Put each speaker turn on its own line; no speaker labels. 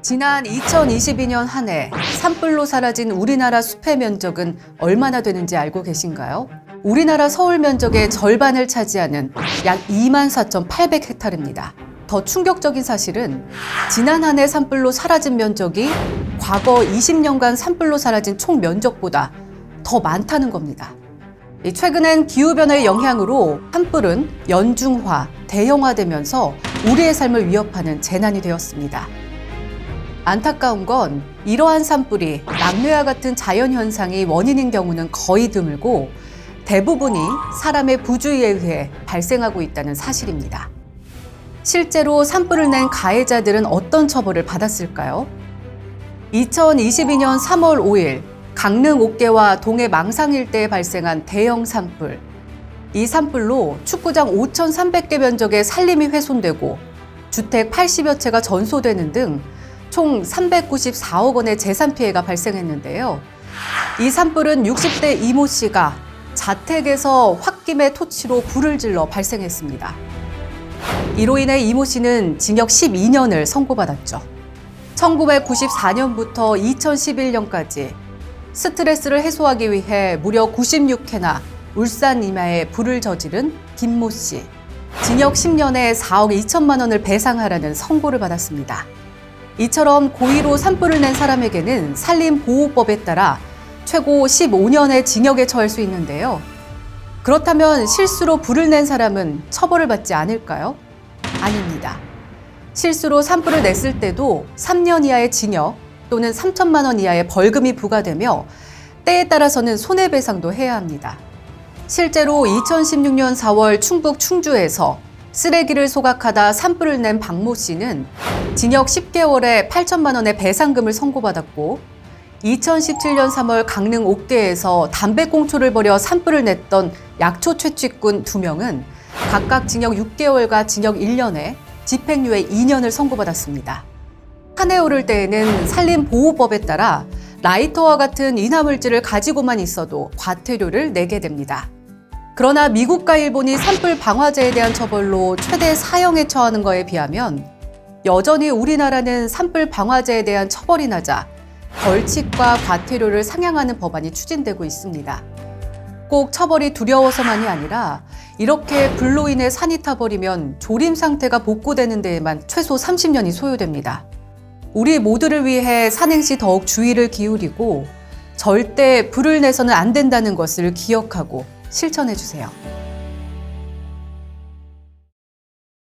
지난 2022년 한 해 산불로 사라진 우리나라 숲의 면적은 얼마나 되는지 알고 계신가요? 우리나라 서울 면적의 절반을 차지하는 약 24,800헥타르입니다. 더 충격적인 사실은 지난 한 해 산불로 사라진 면적이 과거 20년간 산불로 사라진 총 면적보다 더 많다는 겁니다. 최근엔 기후변화의 영향으로 산불은 연중화, 대형화되면서 우리의 삶을 위협하는 재난이 되었습니다. 안타까운 건 이러한 산불이 낙뢰와 같은 자연현상이 원인인 경우는 거의 드물고 대부분이 사람의 부주의에 의해 발생하고 있다는 사실입니다. 실제로 산불을 낸 가해자들은 어떤 처벌을 받았을까요? 2022년 3월 5일 강릉 옥계와 동해 망상 일대에 발생한 대형 산불. 이 산불로 축구장 5,300개 면적의 산림이 훼손되고 주택 80여 채가 전소되는 등 총 394억 원의 재산 피해가 발생했는데요. 이 산불은 60대 이모 씨가 자택에서 홧김에 토치로 불을 질러 발생했습니다. 이로 인해 이모 씨는 징역 12년을 선고받았죠. 1994년부터 2011년까지 스트레스를 해소하기 위해 무려 96회나 울산 임야에 불을 저지른 김모 씨. 징역 10년에 4억 2천만 원을 배상하라는 선고를 받았습니다. 이처럼 고의로 산불을 낸 사람에게는 산림보호법에 따라 최고 15년의 징역에 처할 수 있는데요. 그렇다면 실수로 불을 낸 사람은 처벌을 받지 않을까요? 아닙니다. 실수로 산불을 냈을 때도 3년 이하의 징역 또는 3천만 원 이하의 벌금이 부과되며 때에 따라서는 손해배상도 해야 합니다. 실제로 2016년 4월 충북 충주에서 쓰레기를 소각하다 산불을 낸 박모 씨는 징역 10개월에 8천만 원의 배상금을 선고받았고 2017년 3월 강릉 옥계에서 담배꽁초를 버려 산불을 냈던 약초 채취꾼 2명은 각각 징역 6개월과 징역 1년에 집행유예 2년을 선고받았습니다. 산에 오를 때에는 산림보호법에 따라 라이터와 같은 인화물질을 가지고만 있어도 과태료를 내게 됩니다. 그러나 미국과 일본이 산불 방화제에 대한 처벌로 최대 사형에 처하는 것에 비하면 여전히 우리나라는 산불 방화제에 대한 처벌이 낮아 벌칙과 과태료를 상향하는 법안이 추진되고 있습니다. 꼭 처벌이 두려워서만이 아니라 이렇게 불로 인해 산이 타버리면 조림 상태가 복구되는 데에만 최소 30년이 소요됩니다. 우리 모두를 위해 산행 시 더욱 주의를 기울이고 절대 불을 내서는 안 된다는 것을 기억하고 실천해 주세요.